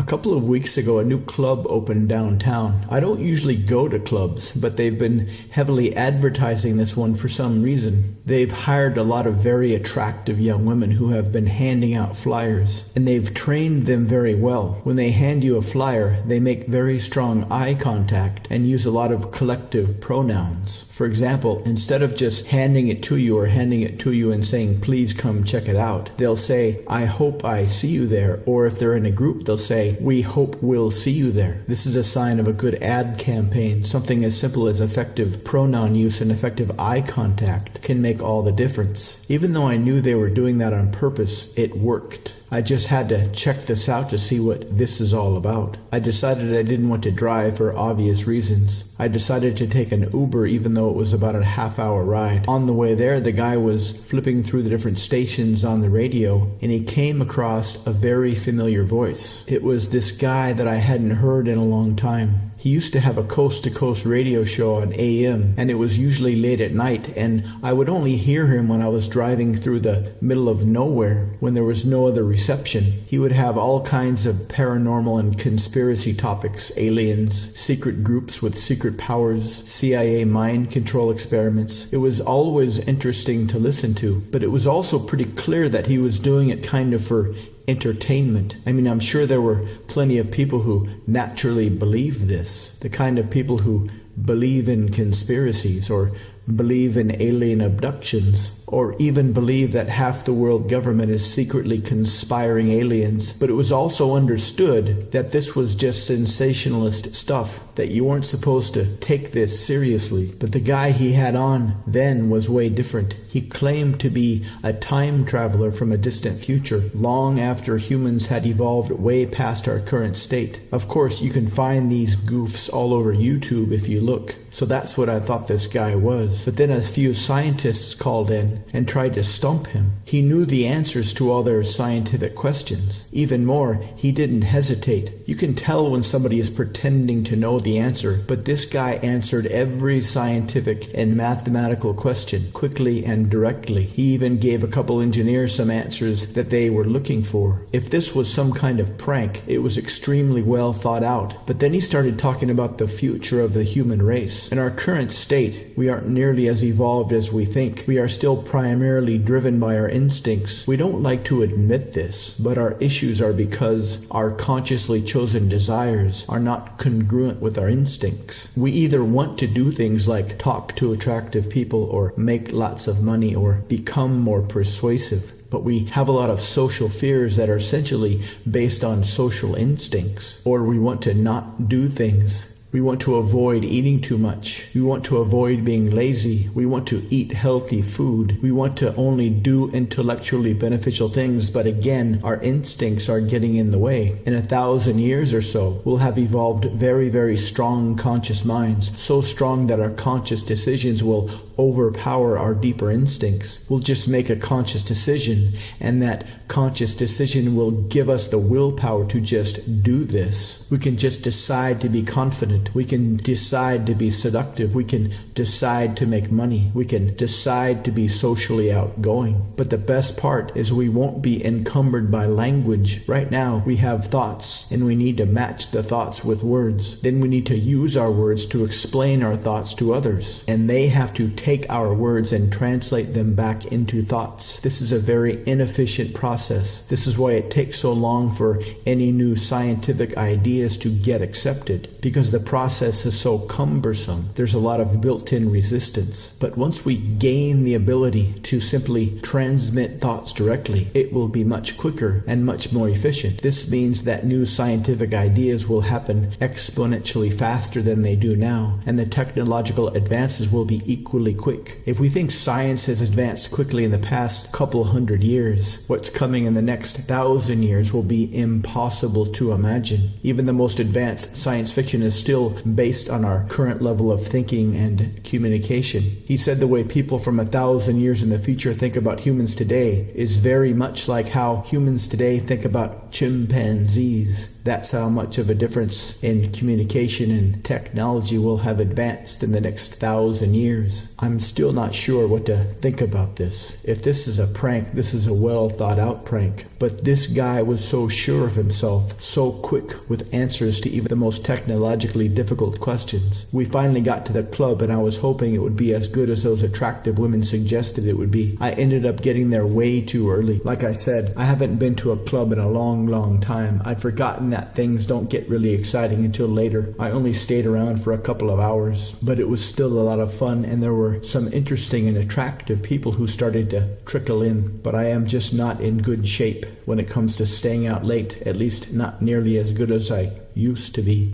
couple of weeks ago, a new club opened downtown. I don't usually go to clubs, but they've been heavily advertising this one for some reason. They've hired a lot of very attractive young women who have been handing out flyers, and they've trained them very well. When they hand you a flyer, they make very strong eye contact and use a lot of collective pronouns. For example, instead of just handing it to you and saying, please come check it out, they'll say, I hope I see you there. Or if they're in a group, they'll say, we hope we'll see you there. This is a sign of a good ad campaign. Something as simple as effective pronoun use and effective eye contact can make all the difference. Even though I knew they were doing that on purpose, it worked. I just had to check this out to see what this is all about. I decided I didn't want to drive for obvious reasons. I decided to take an Uber even though it was about a half-hour ride. On the way there, the guy was flipping through the different stations on the radio, and he came across a very familiar voice. It was this guy that I hadn't heard in a long time. He used to have a coast-to-coast radio show on AM, and it was usually late at night, and I would only hear him when I was driving through the middle of nowhere, when there was no other reception. He would have all kinds of paranormal and conspiracy topics, aliens, secret groups with secret powers, CIA mind control experiments. It was always interesting to listen to, but it was also pretty clear that he was doing it kind of for entertainment. I mean, I'm sure there were plenty of people who naturally believe this, the kind of people who believe in conspiracies or believe in alien abductions, or even believe that half the world government is secretly conspiring aliens. But it was also understood that this was just sensationalist stuff, that you weren't supposed to take this seriously. But the guy he had on then was way different. He claimed to be a time traveler from a distant future, long after humans had evolved way past our current state. Of course, you can find these goofs all over YouTube if you look. So that's what I thought this guy was. But then a few scientists called in and tried to stump him. He knew the answers to all their scientific questions. Even more, he didn't hesitate. You can tell when somebody is pretending to know the answer, but this guy answered every scientific and mathematical question quickly and directly. He even gave a couple engineers some answers that they were looking for. If this was some kind of prank, it was extremely well thought out. But then he started talking about the future of the human race. In our current state, we aren't nearly as evolved as we think. We are still primarily driven by our instincts. We don't like to admit this, but our issues are because our consciously chosen desires are not congruent with our instincts. We either want to do things like talk to attractive people or make lots of money or become more persuasive. But we have a lot of social fears that are essentially based on social instincts. Or we want to not do things. We want to avoid eating too much. We want to avoid being lazy. We want to eat healthy food. We want to only do intellectually beneficial things, but again, our instincts are getting in the way. In 1,000 years or so, we'll have evolved very, very strong conscious minds, so strong that our conscious decisions will overpower our deeper instincts. We'll just make a conscious decision, and that conscious decision will give us the willpower to just do this. We can just decide to be confident. We can decide to be seductive. We can decide to make money. We can decide to be socially outgoing. But the best part is we won't be encumbered by language. Right now, we have thoughts, and we need to match the thoughts with words. Then we need to use our words to explain our thoughts to others, and they have to take our words and translate them back into thoughts. This is a very inefficient process. This is why it takes so long for any new scientific ideas to get accepted, because the process is so cumbersome. There's a lot of built-in resistance. But once we gain the ability to simply transmit thoughts directly, it will be much quicker and much more efficient. This means that new scientific ideas will happen exponentially faster than they do now, and the technological advances will be equally quick. If we think science has advanced quickly in the past couple hundred years, what's coming in the next 1,000 years will be impossible to imagine. Even the most advanced science fiction is still still based on our current level of thinking and communication. He said the way people from 1,000 years in the future think about humans today is very much like how humans today think about chimpanzees. That's how much of a difference in communication and technology will have advanced in the next 1,000 years. I'm still not sure what to think about this. If this is a prank, this is a well thought out prank. But this guy was so sure of himself, so quick with answers to even the most technologically difficult questions. We finally got to the club and I was hoping it would be as good as those attractive women suggested it would be. I ended up getting there way too early. Like I said, I haven't been to a club in a long time. I'd forgotten that things don't get really exciting until later. I only stayed around for a couple of hours, but it was still a lot of fun and there were some interesting and attractive people who started to trickle in. But I am just not in good shape when it comes to staying out late, at least not nearly as good as I used to be.